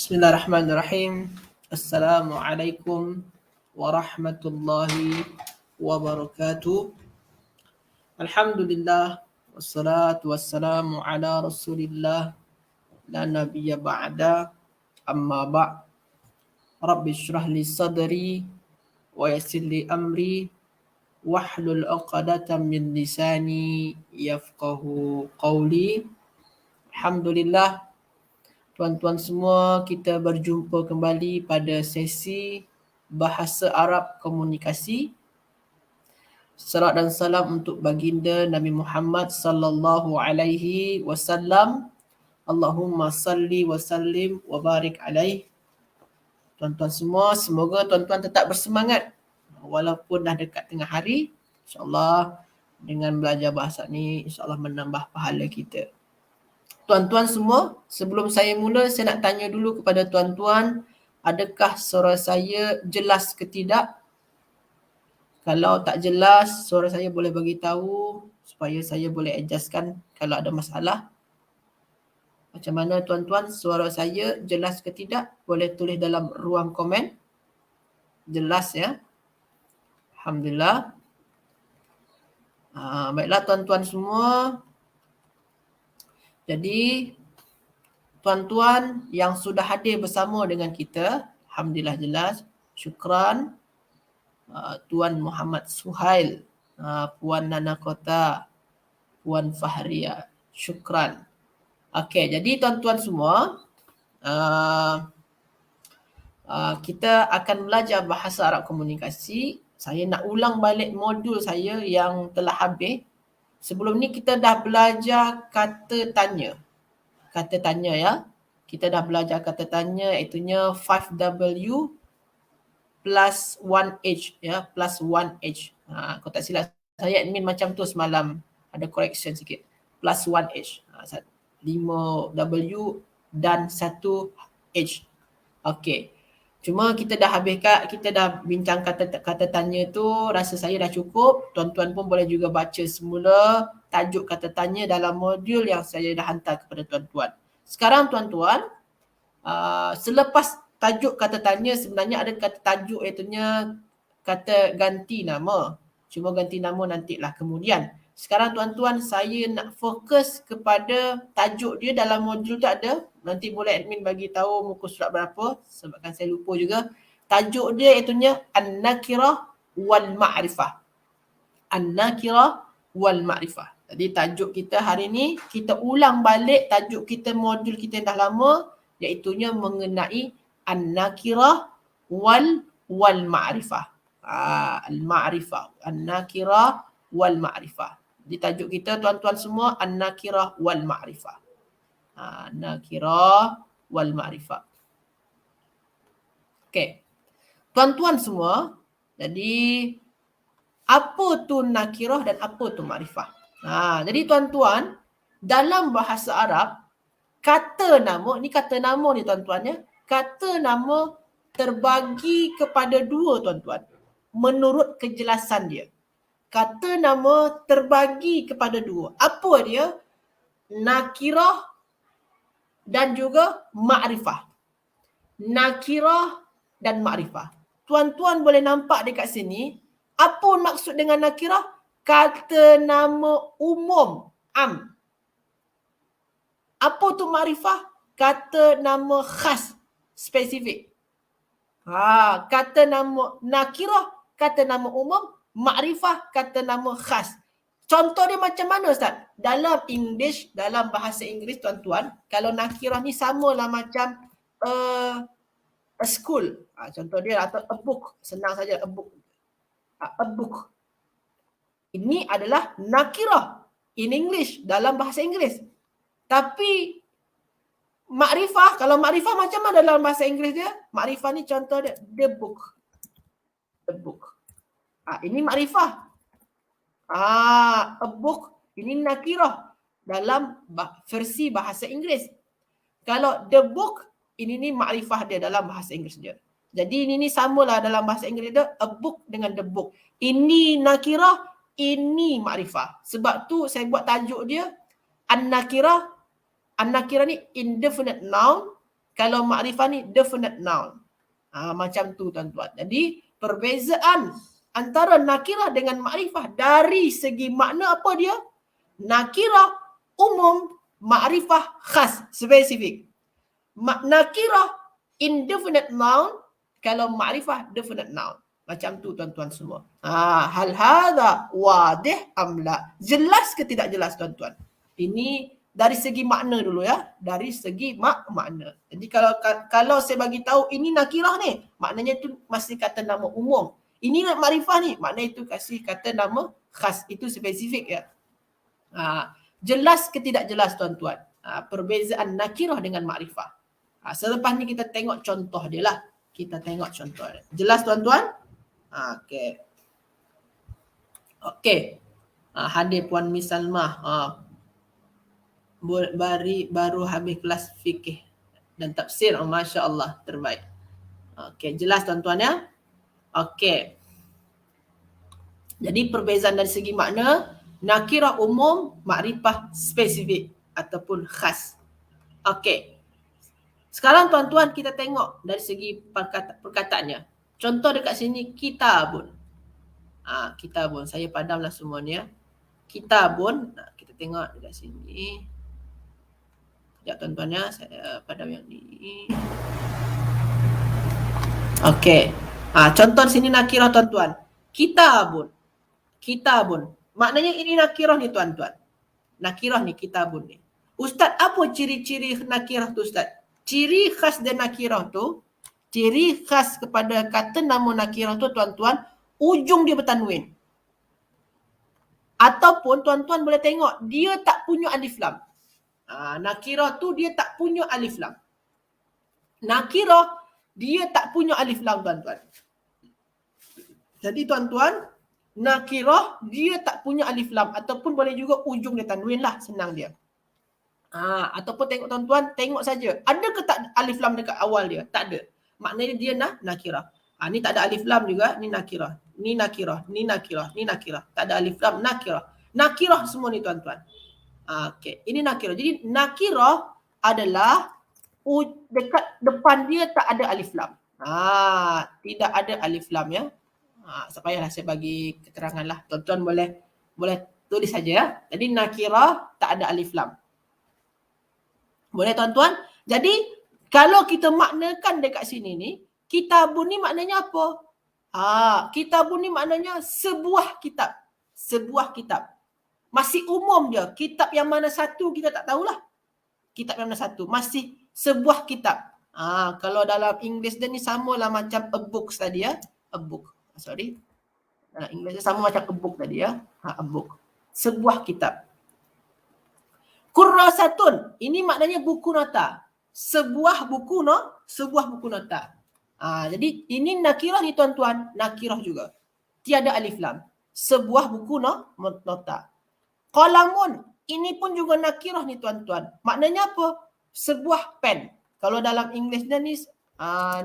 Bismillahirrahmanirrahim. Assalamualaikum warahmatullahi wabarakatuh. Alhamdulillah wassalatu wassalamu ala Rasulillah la nabiyya ba'da. Amma ba'. Rabbi shrah li sadri wa yassir li amri wahlul 'uqdatam min lisani yafqahu qawli. Alhamdulillah, tuan-tuan semua, kita berjumpa kembali pada sesi Bahasa Arab Komunikasi. Salat dan salam untuk baginda Nabi Muhammad sallallahu alaihi wasallam. Allahumma salli wa sallim wa barik alaih. Tuan-tuan semua, semoga tuan-tuan tetap bersemangat walaupun dah dekat tengah hari. InsyaAllah dengan belajar bahasa ni, insyaAllah menambah pahala kita. Tuan-tuan semua, sebelum saya mula, saya nak tanya dulu kepada tuan-tuan, adakah suara saya jelas ke tidak? Kalau tak jelas, suara saya boleh bagi tahu supaya saya boleh adjustkan kalau ada masalah. Macam mana tuan-tuan, suara saya jelas ke tidak? Boleh tulis dalam ruang komen. Jelas ya? Alhamdulillah. Baiklah tuan-tuan semua. Jadi, tuan-tuan yang sudah hadir bersama dengan kita, alhamdulillah jelas. Syukran. Tuan Muhammad Suhail, Puan Nana Kota, Puan Fahria. Syukran. Okey, jadi tuan-tuan semua, kita akan belajar bahasa Arab komunikasi. Saya nak ulang balik modul saya yang telah habis. Sebelum ni kita dah belajar kata tanya. Kata tanya ya. Kita dah belajar kata tanya, itunya 5W plus 1H ya, plus 1H. Kalau tak silap saya admin macam tu semalam, ada correction sikit. Plus 1H. 5W dan 1H. Okey. Cuma kita dah habiskan, kita dah bincang kata tanya tu, rasa saya dah cukup. Tuan-tuan pun boleh juga baca semula tajuk kata tanya dalam modul yang saya dah hantar kepada tuan-tuan. Sekarang tuan-tuan, selepas tajuk kata tanya, sebenarnya ada kata tajuk itunya kata ganti nama. Cuma ganti nama nantilah kemudian. Sekarang tuan-tuan, saya nak fokus kepada tajuk dia dalam modul tu ada. Nanti boleh admin bagi tahu muka surat berapa sebabkan saya lupa juga. Tajuk dia itunya An-Nakirah wal Ma'rifah. An-Nakirah wal Ma'rifah. Jadi tajuk kita hari ni, kita ulang balik tajuk kita modul kita yang dah lama, iaitunya mengenai An-Nakirah wal Ma'rifah. Al-Ma'rifah. An-Nakirah wal Ma'rifah. Di tajuk kita tuan-tuan semua, An-Nakirah wal Ma'rifah. Nakirah wal Ma'rifah. Okey. Tuan-tuan semua, jadi apa tu nakirah dan apa tu ma'rifah? Jadi tuan-tuan, dalam bahasa Arab, kata nama, ni kata nama ni tuan-tuan ya. Kata nama terbagi kepada dua tuan-tuan. Menurut kejelasan dia. Kata nama terbagi kepada dua. Apa dia? Nakirah dan juga ma'rifah. Nakirah dan ma'rifah. Tuan-tuan boleh nampak dekat sini, apa maksud dengan nakirah? Kata nama umum, am. Apa tu ma'rifah? Kata nama khas, spesifik. Kata nama nakirah, kata nama umum, ma'rifah, kata nama khas. Contoh dia macam mana Ustaz? Dalam English, dalam bahasa Inggeris tuan-tuan, kalau nakirah ni samalah macam a school. Contoh dia atau a book. Senang saja a book. A book. Ini adalah nakirah in English, dalam bahasa Inggeris. Tapi ma'rifah, kalau ma'rifah macam mana dalam bahasa Inggeris dia? Ma'rifah ni contoh dia the book. The book. Ini ma'rifah. A book, ini nakirah dalam versi bahasa Inggeris. Kalau the book, ini ni ma'rifah dia dalam bahasa Inggeris dia. Jadi ini samalah dalam bahasa Inggeris dia, a book dengan the book. Ini nakirah, ini ma'rifah. Sebab tu saya buat tajuk dia An-Nakirah. An-Nakirah ni indefinite noun, Kalau makrifah ni definite noun. Macam tu tuan-tuan. Jadi perbezaan antara nakirah dengan makrifah dari segi makna apa dia? Nakirah umum, makrifah khas, spesifik. Nakirah indefinite noun, kalau makrifah definite noun. Macam tu tuan-tuan semua. Hal hadha wadih amla. Jelas ke tidak jelas tuan-tuan? Ini dari segi makna dulu ya, dari segi makna. Jadi kalau saya bagi tahu ini nakirah ni, maknanya itu masih kata nama umum. Ini makrifah ni, makna itu kasih kata nama khas, itu spesifik ya. Jelas ke tidak jelas tuan-tuan? Perbezaan nakirah dengan makrifah. Selepas ni kita tengok contoh dia lah. Kita tengok contoh dia. Jelas tuan-tuan? Okey. Okey. Hadir Puan Miss Salmah. Baru habis kelas fikih dan tafsir. Masya Allah, terbaik. Okey, jelas tuan-tuan ya. Okey. Jadi perbezaan dari segi makna, nakirah umum, makrifah spesifik ataupun khas. Okey. Sekarang tuan-tuan kita tengok dari segi perkataannya. Contoh dekat sini, kitabun. Kitabun. Saya padamlah semua ni ya. Kitabun. Kita tengok dekat sini. Sekejap tuan-tuan ya, saya padam yang ni. Okey. Contoh sini nakirah tuan-tuan. Kitabun. Kitabun. Maknanya ini nakirah ni tuan-tuan. Nakirah ni, kitabun ni. Ustaz, apa ciri-ciri nakirah tu Ustaz? Ciri khas dan nakirah tu, ciri khas kepada kata nama nakirah tu tuan-tuan, ujung dia bertanwin. Ataupun tuan-tuan boleh tengok, dia tak punya alif lam. Nakirah tu dia tak punya alif lam. Nakirah dia tak punya alif lam tuan-tuan. Jadi tuan-tuan, nakirah dia tak punya alif lam ataupun boleh juga ujung dia tanwin lah, senang dia. Ataupun tengok tuan-tuan, tengok saja. Ada ke tak alif lam dekat awal dia? Tak ada. Maknanya dia nakirah. Ni tak ada alif lam juga, ni nakirah. Ni nakirah, ni nakirah, ni nakirah. Tak ada alif lam, nakirah. Nakirah semua ni tuan-tuan. Okey, ini nakirah. Jadi nakirah adalah dekat depan dia tak ada alif lam. Tidak ada alif lam ya. Tak payahlah saya bagi keterangan lah. Tuan-tuan boleh tulis saja ya. Jadi nakirah tak ada alif lam. Boleh tuan-tuan? Jadi kalau kita maknakan dekat sini ni, kitabun ni maknanya apa? Kitabun ni maknanya sebuah kitab. Sebuah kitab. Masih umum dia. Kitab yang mana satu kita tak tahulah. Kitab yang mana satu. Masih sebuah kitab. Kalau dalam English dia ni samalah macam a book tadi ya. A book. Sorry. Dalam English dia sama macam a book tadi ya. A book. Sebuah kitab. Kurrasatun. Ini maknanya buku nota. Sebuah buku nota. Jadi ini nakirah ni tuan-tuan. Nakirah juga. Tiada alif lam. Sebuah buku nota. Qalamun. Ini pun juga nakirah ni tuan-tuan. Maknanya apa? Sebuah pen. Kalau dalam English dia ni,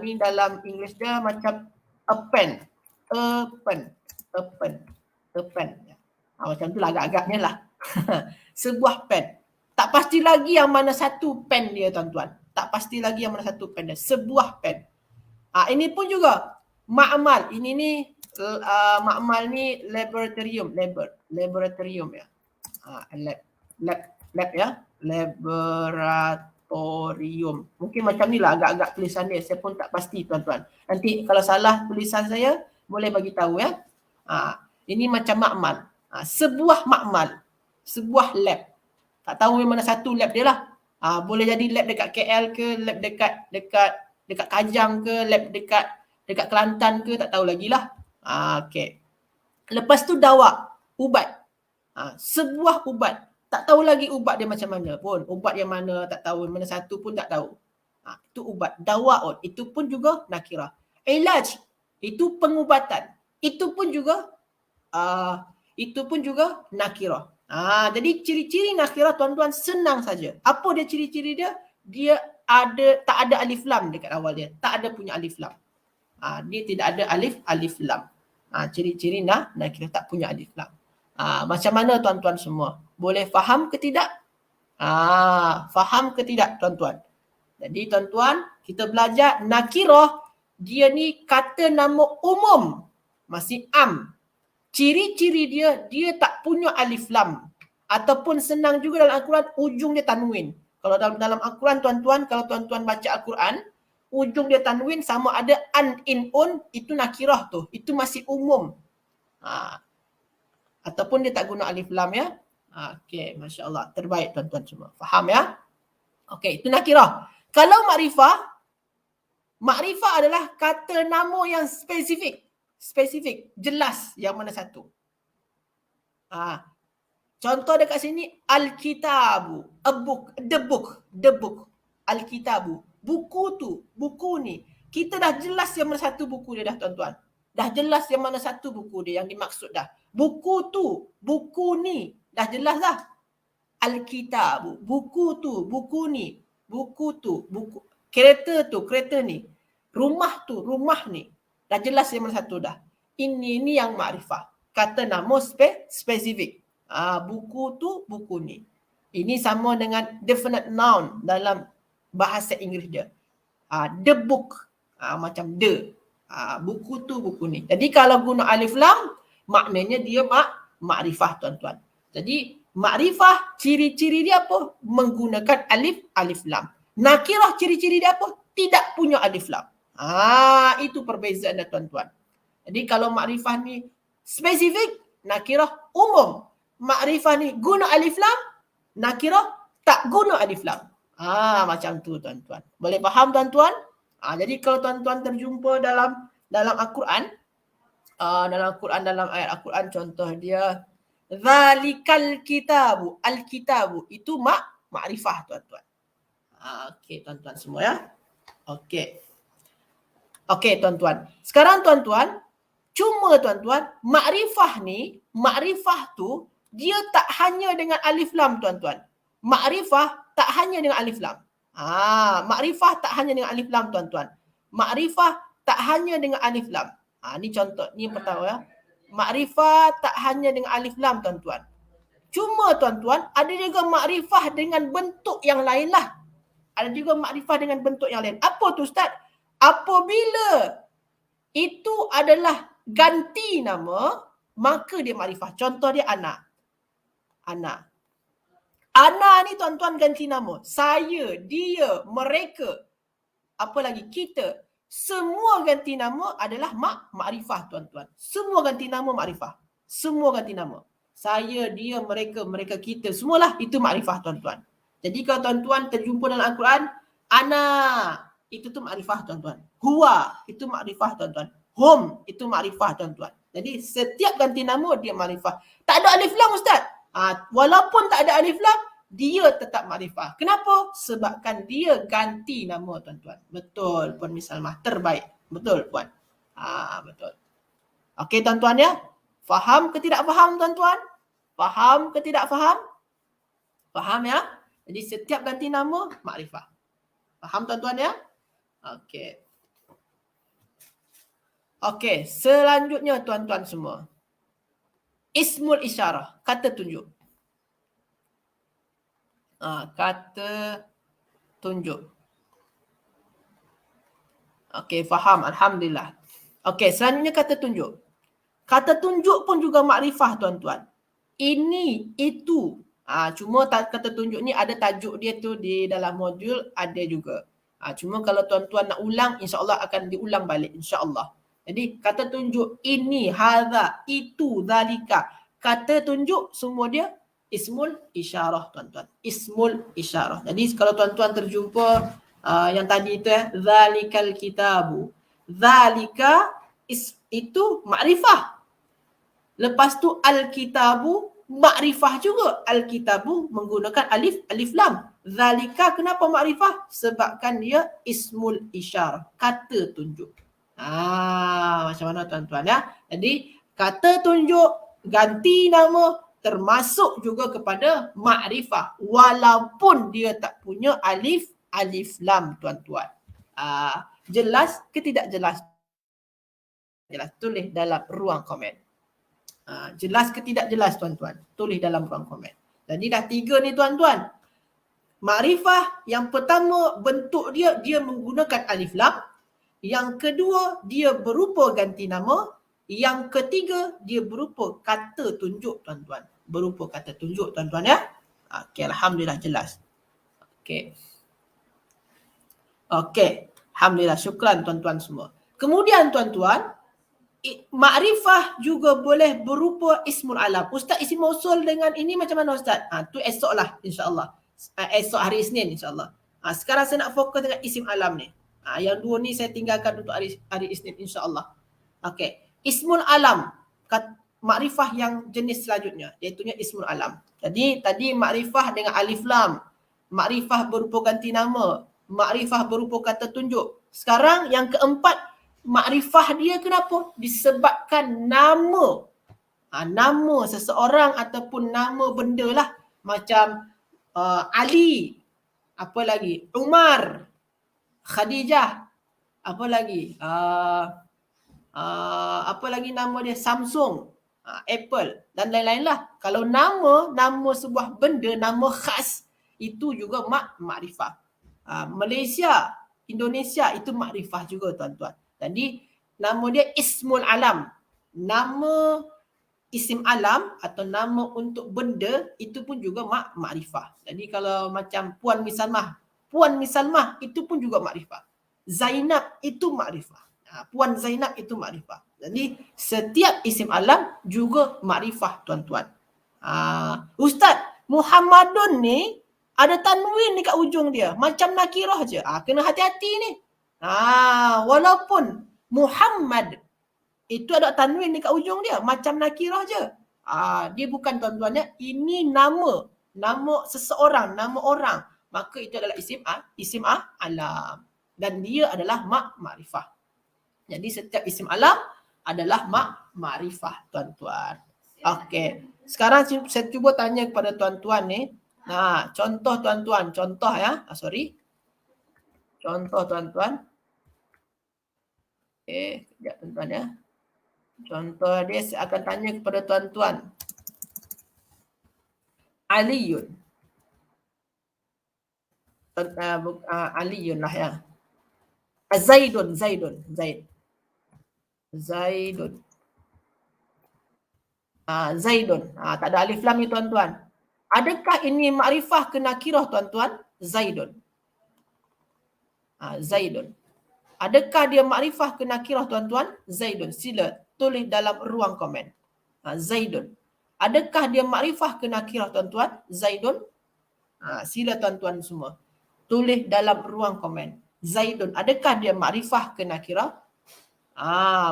ni dalam English dia macam a pen. A pen. A pen. A pen. Macam tu lah agak-agaknya lah. Sebuah pen. Tak pasti lagi yang mana satu pen dia tuan-tuan. Tak pasti lagi yang mana satu pen dia. Sebuah pen. Ini pun juga ma'mal. Ini ni ma'mal ni laboratorium. Laboratorium ya. Lab ya. Laboratorium. Mungkin macam ni lah agak-agak tulisan dia. Saya pun tak pasti tuan-tuan. Nanti kalau salah tulisan saya, boleh bagi tahu ya. Ini macam ma'mal. Sebuah ma'mal. Sebuah lab. Tak tahu yang mana satu lab dia lah. Boleh jadi lab dekat KL ke, lab dekat Kajang ke, lab dekat Kelantan ke, tak tahu lagi lah. Okay. Lepas tu dawa, ubat. Sebuah ubat. Tak tahu lagi ubat dia macam mana pun. Ubat yang mana tak tahu, mana satu pun tak tahu. Itu ubat. Dawaun. Itu pun juga nakirah. Ilaj. Itu pengubatan. Itu pun juga nakirah. Jadi ciri-ciri nakirah tuan-tuan senang saja. Apa dia ciri-ciri dia? Dia tak ada alif lam dekat awal dia. Tak ada punya alif lam. Dia tidak ada alif lam. Ciri-ciri nakirah tak punya alif lam. Macam mana tuan-tuan semua? Boleh faham ke tidak? Faham ke tidak tuan-tuan? Jadi tuan-tuan, kita belajar nakirah, dia ni kata nama umum, masih am. Ciri-ciri dia tak punya alif lam. Ataupun senang juga dalam Al-Quran, ujung dia tanwin. Kalau dalam Al-Quran tuan-tuan, kalau tuan-tuan baca Al-Quran, ujung dia tanwin sama ada an, in, un, itu nakirah tu. Itu masih umum. Ataupun dia tak guna alif lam ya. Okey, Masya Allah. Terbaik tuan-tuan semua. Faham ya? Okey, itu nakirah. Kalau makrifah adalah kata nama yang spesifik, jelas yang mana satu. Contoh dekat sini, Al-Kitabu, the book, Al-Kitabu, buku ni. Kita dah jelas yang mana satu buku dia dah tuan-tuan. Dah jelas yang mana satu buku dia yang dimaksud dah. Buku ni, dah jelas dah. Al-Kitabu, buku ni. Kereta ni. Rumah ni. Dah jelas yang mana satu dah. Ini yang makrifah. Kata nama spesifik. Buku ni. Ini sama dengan definite noun dalam bahasa Inggeris dia. The book. Macam the. Buku ni. Jadi kalau guna alif lam, maknanya dia makrifah tuan-tuan. Jadi makrifah, ciri-ciri dia apa? Menggunakan alif lam. Nakirah, ciri-ciri dia apa? Tidak punya alif lam. Itu perbezaan dia tuan-tuan. Jadi kalau makrifah ni spesifik, nakirah umum. Makrifah ni guna alif lam, nakirah tak guna alif lam. Macam tu tuan-tuan. Boleh faham tuan-tuan? Jadi kalau tuan-tuan terjumpa dalam Al-Quran, dalam ayat Al-Quran contoh dia, Zalikal kitabu, al-kitabu, itu makrifah tuan-tuan. Okey tuan-tuan semua ya. Okey tuan-tuan. Sekarang tuan-tuan, cuma tuan-tuan, makrifah tu, dia tak hanya dengan alif lam tuan-tuan. Makrifah tak hanya dengan alif lam. Makrifah tak hanya dengan alif lam tuan-tuan. Makrifah tak hanya dengan alif lam. Ni contoh, ni yang pertama ya. Makrifah tak hanya dengan alif lam tuan-tuan. Cuma tuan-tuan, ada juga makrifah dengan bentuk yang lain lah. Ada juga makrifah dengan bentuk yang lain. Apa tu Ustaz? Apabila itu adalah ganti nama, maka dia makrifah. Contoh dia Ana. Ana ni tuan-tuan ganti nama. Saya, dia, mereka. Apa lagi? Kita. Semua ganti nama adalah makrifah tuan-tuan. Semua ganti nama makrifah. Semua ganti nama. Saya, dia, mereka, kita. Semualah itu makrifah tuan-tuan. Jadi kalau tuan-tuan terjumpa dalam Al-Quran, Ana, itu tu makrifah tuan-tuan. Huwa, itu makrifah tuan-tuan. Hum, itu makrifah tuan-tuan. Jadi setiap ganti nama dia makrifah. Tak ada alif lam Ustaz. Walaupun tak ada alif lam, dia tetap makrifah. Kenapa? Sebabkan dia ganti nama tuan-tuan. Betul Puan Miss Salmah. Terbaik. Betul Puan. Betul. Okey tuan-tuan ya. Faham ke tidak faham tuan-tuan? Faham ke tidak faham? Faham ya? Jadi setiap ganti nama makrifah. Faham tuan-tuan ya? Okey. Okey, selanjutnya tuan-tuan semua. Ismul isyarah, kata tunjuk. Kata tunjuk. Okey, faham. Alhamdulillah. Okey, selanjutnya kata tunjuk. Kata tunjuk pun juga makrifah tuan-tuan. Ini, itu. Cuma kata tunjuk ni ada tajuk dia tu di dalam modul, ada juga. Cuma kalau tuan-tuan nak ulang, insya-Allah akan diulang balik, insya-Allah. Jadi kata tunjuk ini, hadza, itu, zalika. Kata tunjuk semua dia ismul isyarah tuan-tuan. Ismul isyarah. Jadi kalau tuan-tuan terjumpa yang tadi itu zalikal kitabu. Zalika itu makrifah. Lepas tu al-kitabu makrifah juga. Al-kitabu menggunakan alif lam. Zalika kenapa makrifah? Sebabkan dia ismul isyarah. Kata tunjuk. Macam mana tuan-tuan ya? Jadi kata tunjuk, ganti nama termasuk juga kepada makrifah walaupun dia tak punya alif lam tuan-tuan. Jelas ke tidak jelas? Jelas, tulis dalam ruang komen. Jelas ke tidak jelas tuan-tuan? Tulis dalam ruang komen. Jadi dah 3 ni tuan-tuan. Makrifah yang pertama bentuk dia menggunakan alif lam. Yang kedua dia berupa ganti nama. Yang ketiga dia berupa kata tunjuk tuan-tuan. Berupa kata tunjuk tuan-tuan ya. Okey, alhamdulillah jelas. Okey. Okey, alhamdulillah, syukran tuan-tuan semua. Kemudian tuan-tuan, makrifah juga boleh berupa ismul alam. Ustaz isi mausul dengan ini macam mana Ustaz? Tu esoklah insya-Allah. Esok hari Isnin insya-Allah. Sekarang saya nak fokus dengan isim alam ni. Yang dua ni saya tinggalkan untuk hari Isnin insya-Allah. Okey. Ismul alam, makrifah yang jenis selanjutnya iaitu ismul alam. Jadi tadi makrifah dengan alif lam, makrifah berupa ganti nama, makrifah berupa kata tunjuk. Sekarang yang keempat, makrifah dia kenapa? Disebabkan nama. Nama seseorang ataupun nama benda lah. Macam Ali, apa lagi? Umar, Khadijah, apa lagi? Apa lagi nama dia? Samsung, Apple dan lain-lain lah. Kalau nama sebuah benda, nama khas, itu juga makrifah. Malaysia, Indonesia itu makrifah juga tuan-tuan. Jadi nama dia ismul alam. Nama isim alam atau nama untuk benda itu pun juga makrifah. Jadi kalau macam Puan Misalmah itu pun juga makrifah. Zainab itu makrifah. Puan Zainab itu makrifah. Jadi setiap isim alam juga makrifah tuan-tuan. Ustaz, Muhammadun ni ada tanwin dekat ujung dia. Macam nakirah je. Kena hati-hati ni. Walaupun Muhammad itu ada tanwin dekat ujung dia. Macam nakirah je. Dia bukan tuan-tuan ya. Ini nama. Nama seseorang. Nama orang. Maka itu adalah isim alam. Dan dia adalah makrifah. Jadi setiap isim alam adalah makrifah tuan-tuan. Okey. Sekarang saya cuba tanya kepada tuan-tuan ni. Contoh tuan-tuan. Contoh ya. Contoh tuan-tuan. Sekejap tuan-tuan ya. Contoh dia saya akan tanya kepada tuan-tuan. Aliyun. Aliyun lah ya. Zaidun. Zaidun. Tak ada alif lam ni tuan-tuan. Adakah ini makrifah ke nakirah tuan-tuan? Zaidun. Zaidun. Adakah dia makrifah ke nakirah tuan-tuan? Zaidun. Sila tulis dalam ruang komen. Zaidun. Adakah dia makrifah ke nakirah tuan-tuan? Zaidun. Sila tuan-tuan semua tulis dalam ruang komen. Zaidun. Adakah dia makrifah ke nakirah?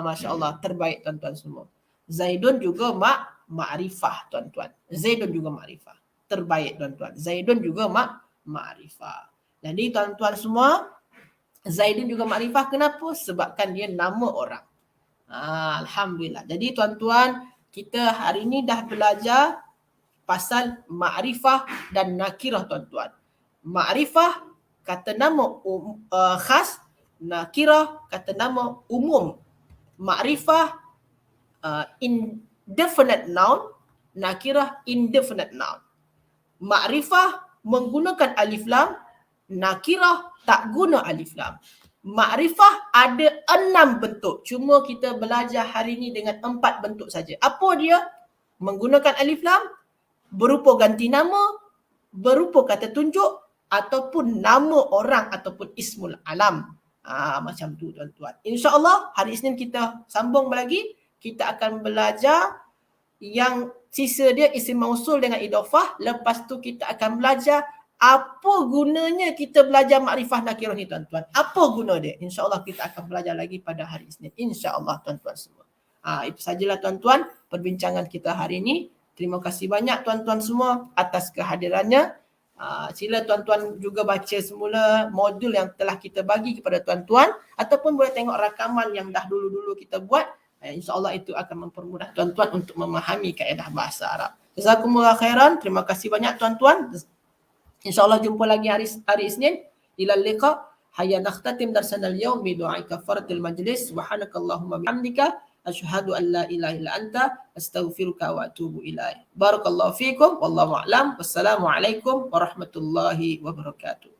Masya Allah. Terbaik tuan-tuan semua. Zaidun juga makrifah tuan-tuan. Zaidun juga makrifah. Terbaik tuan-tuan. Zaidun juga makrifah. Jadi tuan-tuan semua, Zaidun juga makrifah. Kenapa? Sebabkan dia nama orang. Alhamdulillah. Jadi tuan-tuan, kita hari ini dah belajar pasal makrifah dan nakirah tuan-tuan. Makrifah kata nama khas, nakirah kata nama umum. Makrifah indefinite noun, nakirah indefinite noun. Makrifah menggunakan alif lam, nakirah tak guna alif lam. Makrifah ada 6 bentuk. Cuma kita belajar hari ini dengan 4 bentuk saja. Apa dia? Menggunakan alif lam, berupa ganti nama, berupa kata tunjuk, ataupun nama orang ataupun ismul alam. Macam tu tuan-tuan. InsyaAllah hari Isnin kita sambung lagi. Kita akan belajar yang sisa dia isim mausul dengan idhofah. Lepas tu kita akan belajar apa gunanya kita belajar makrifah nakirah ni tuan-tuan. Apa guna dia? InsyaAllah kita akan belajar lagi pada hari Isnin. InsyaAllah tuan-tuan semua. Itu sajalah tuan-tuan perbincangan kita hari ini. Terima kasih banyak tuan-tuan semua atas kehadirannya. Sila tuan-tuan juga baca semula modul yang telah kita bagi kepada tuan-tuan. Ataupun boleh tengok rakaman yang dah dulu-dulu kita buat. InsyaAllah itu akan mempermudah tuan-tuan untuk memahami kaedah bahasa Arab. Jazakumullah khairan. Terima kasih banyak tuan-tuan. InsyaAllah jumpa lagi hari Isnin. Ila liqa. Hayya nakhtatim darsan al-yawm bi du'ai kafaratil majlis. Subhanakallahumma bihamdika. asyhadu an la ilaha illa anta astaghfiruka wa atubu ilaik. Barakallahu fikum wallahu a'lam. Wassalamualaikum warahmatullahi wabarakatuh.